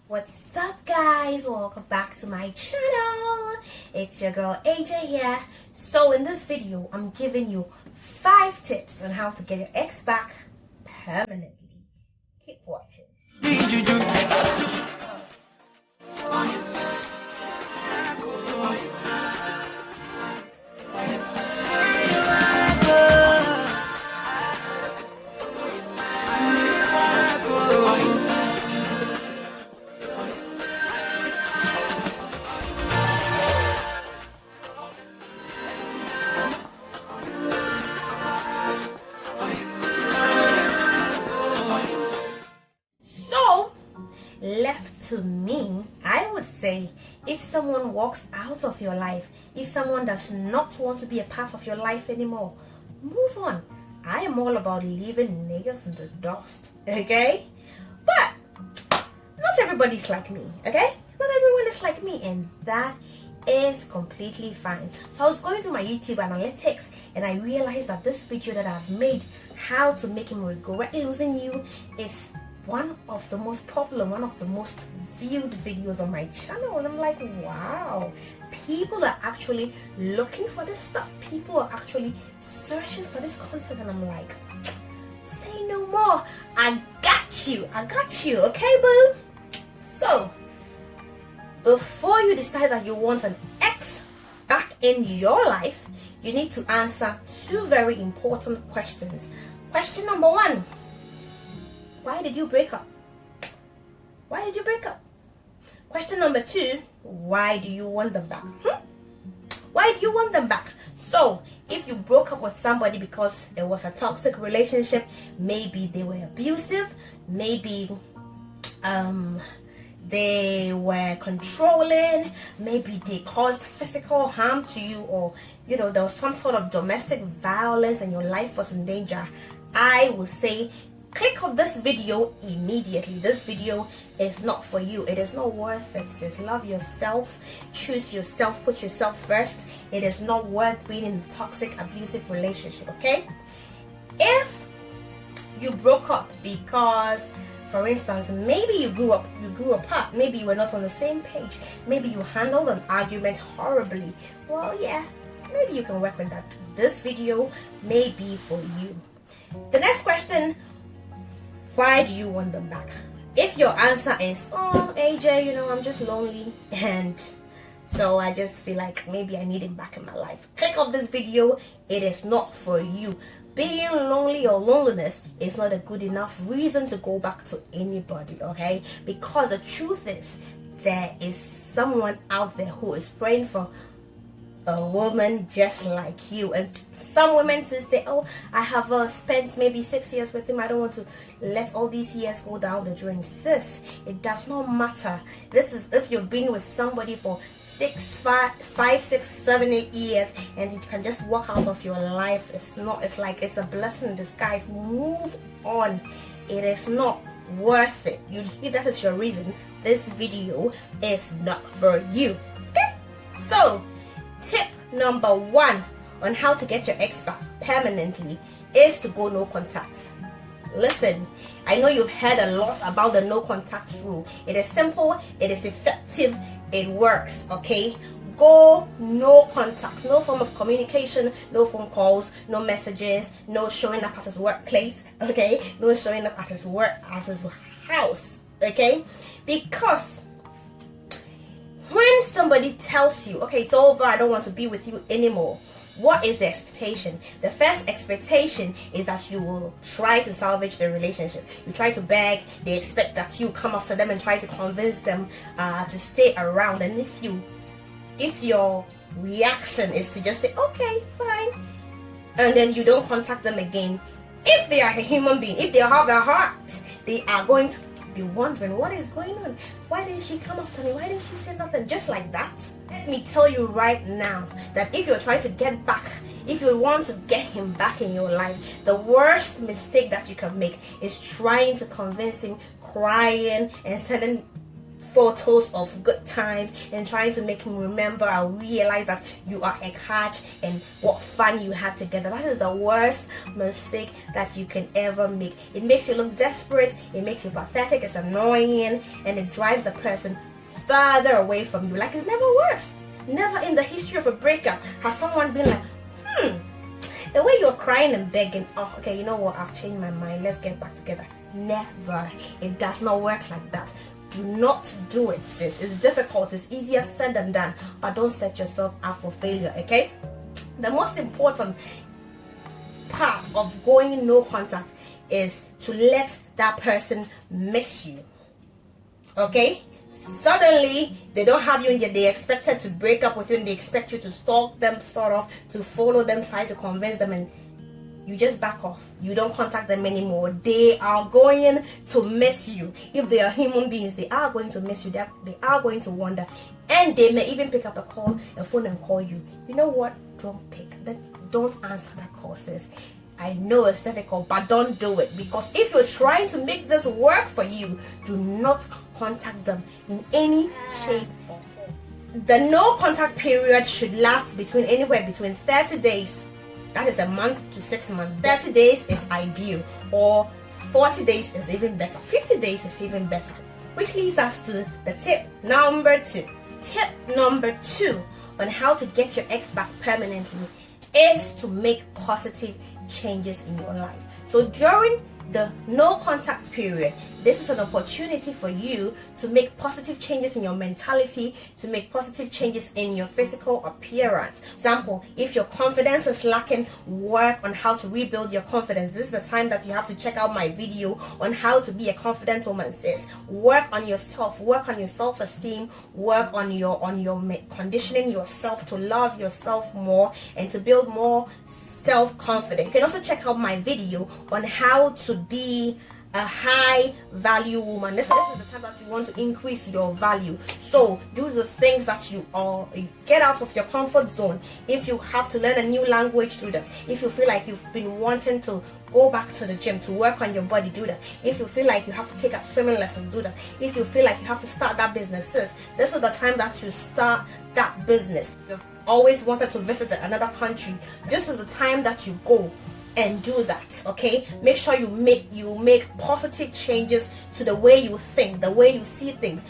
What's up, guys? Welcome back to my channel. It's your girl AJ here. So in this video, I'm giving you 5 tips on how to get your ex back permanently. Keep watching. Left to me, I would say, if someone walks out of your life, if someone does not want to be a part of your life anymore, move on. I am all about leaving niggas in the dust, okay? But not everybody's like me, okay? Not everyone is like me, and that is completely fine. So I was going through my YouTube analytics and I realized that this video that I've made, how to make him regret losing you, is one of the most popular, one of the most viewed videos on my channel. And I'm like, wow, people are actually looking for this stuff. People are actually searching for this content. And I'm like, say no more. I got you, okay, boo? So before you decide that you want an ex back in your life, you need to answer 2 very important questions. Question number 1, why did you break up? Why did you break up? Question number 2, why do you want them back? Why do you want them back? So, if you broke up with somebody because there was a toxic relationship, maybe they were abusive, maybe they were controlling, maybe they caused physical harm to you, or there was some sort of domestic violence and your life was in danger, I would say click off this video immediately. This video is not for you. It is not worth it, sis. Love yourself, choose yourself, put yourself first. It is not worth being in a toxic, abusive relationship, okay? If you broke up because, for instance, maybe you grew apart, maybe you were not on the same page, maybe you handled an argument horribly, well, yeah, maybe you can work with that. This video may be for you. The next question, why do you want them back? If your answer is, oh, AJ, I'm just lonely, and so I just feel like maybe I need him back in my life, click off this video. It is not for you. Being lonely or loneliness is not a good enough reason to go back to anybody, okay? Because the truth is, there is someone out there who is praying for a woman just like you. And some women to say, oh, I have spent maybe 6 years with him, I don't want to let all these years go down the drain. Sis, it does not matter. This is if you've been with somebody for 5, 6, 7, 8 years and you can just walk out of your life. It's like it's a blessing in disguise. Move on. It is not worth it. If that is your reason, this video is not for you, okay? So tip number 1 on how to get your ex back permanently is to go no contact. Listen, I know you've heard a lot about the no contact rule. It is simple, it is effective, it works, okay? Go no contact, no form of communication, no phone calls, no messages, no showing up at his workplace, okay? No showing up at his house, okay? Because when somebody tells you, okay, it's over, I don't want to be with you anymore, what is the expectation? The first expectation is that you will try to salvage the relationship. You try to beg. They expect that you come after them and try to convince them to stay around. And if your reaction is to just say, okay, fine, and then you don't contact them again, if they are a human being, if they have a heart, they are going to be wondering, what is going on? Why didn't she come after me? Why didn't she say nothing? Just like that. Let me tell you right now that if you're trying to get back, if you want to get him back in your life, the worst mistake that you can make is trying to convince him, crying and sending photos of good times and trying to make him remember and realize that you are a catch and what fun you had together. That is the worst mistake that you can ever make. It makes you look desperate, it makes you pathetic, it's annoying, and it drives the person further away from you. Like, it never works. Never in the history of a breakup has someone been like, the way you're crying and begging, oh, okay, you know what, I've changed my mind, let's get back together. Never. It does not work like that. Do not do it, sis. It's difficult, it's easier said than done, but don't set yourself up for failure, okay? The most important part of going no contact is to let that person miss you, okay? Suddenly they don't have you in your, they expected to break up with you and they expect you to stalk them, sort of to follow them, try to convince them, and you just back off. You don't contact them anymore. They are going to miss you. If they are human beings, they are going to miss you. They are going to wonder, and they may even pick up a phone and call you. You know what? Don't pick that. Don't answer that call, sis. I know it's difficult, but don't do it, because if you're trying to make this work for you, do not contact them in any shape or form. The no contact period should last anywhere between 30 days, that is a month, to 6 months. 30 days is ideal, or 40 days is even better. 50 days is even better. Which leads us to the tip number 2. Tip number 2 on how to get your ex back permanently is to make positive changes in your life. So during the no contact period, this is an opportunity for you to make positive changes in your mentality, to make positive changes in your physical appearance. Example, if your confidence is lacking, work on how to rebuild your confidence. This is the time that you have to check out my video on how to be a confident woman, sis. Work on yourself, work on your self-esteem, work on your conditioning yourself to love yourself more and to build more self-confidence. You can also check out my video on how to be a high value woman. This is the time that you want to increase your value. So do the things that you get out of your comfort zone. If you have to learn a new language, do that. If you feel like you've been wanting to go back to the gym to work on your body, do that. If you feel like you have to take up swimming lessons, do that. If you feel like you have to start that business, sis, this is the time that you start that business. If you've always wanted to visit another country, this is the time that you go and do that, okay? Make sure you make positive changes to the way you think, the way you see things.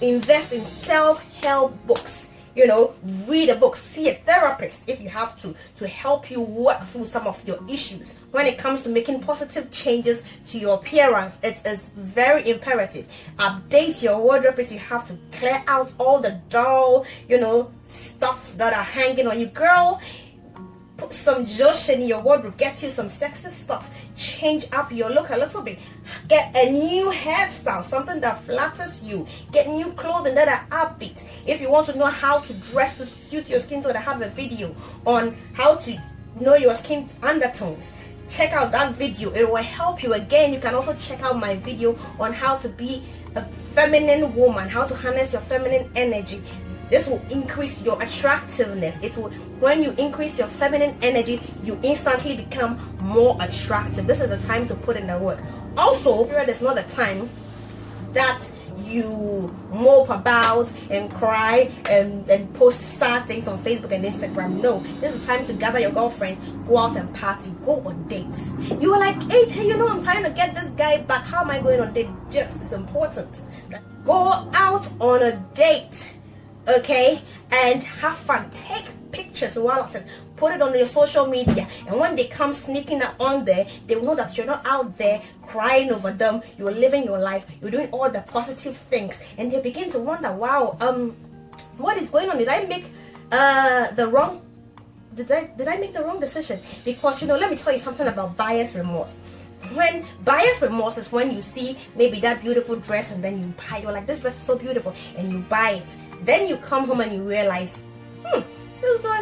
Invest in self-help books. You know, read a book, see a therapist if you have to help you work through some of your issues. When it comes to making positive changes to your appearance, it is very imperative. Update your wardrobe if you have to. Clear out all the dull, stuff that are hanging on you. Girl, put some josh in your wardrobe. Get you some sexy stuff. Change up your look a little bit. Get a new hairstyle, something that flatters you. Get new clothing that are upbeat. If you want to know how to dress to suit your skin tone, I have a video on how to know your skin undertones. Check out that video. It will help you. Again, you can also check out my video on how to be a feminine woman, how to harness your feminine energy. This will increase your attractiveness. When you increase your feminine energy, you instantly become more attractive. This is the time to put in the work. Also, period is not the time that you mope about and cry and post sad things on Facebook and Instagram. No, this is the time to gather your girlfriends, go out and party, go on dates. You are like, hey, I'm trying to get this guy back. How am I going on date? Just, it's important. Go out on a date. Okay, and have fun. Take pictures while at it. Put it on your social media, and when they come sneaking on there, they will know that you're not out there crying over them. You're living your life. You're doing all the positive things, and they begin to wonder, wow, what is going on? Did I make the wrong? Did I make the wrong decision? Because let me tell you something about buyer's remorse. When buyer's remorse is when you see maybe that beautiful dress and then you buy. You're like, this dress is so beautiful, and you buy it. Then you come home and you realize, this dress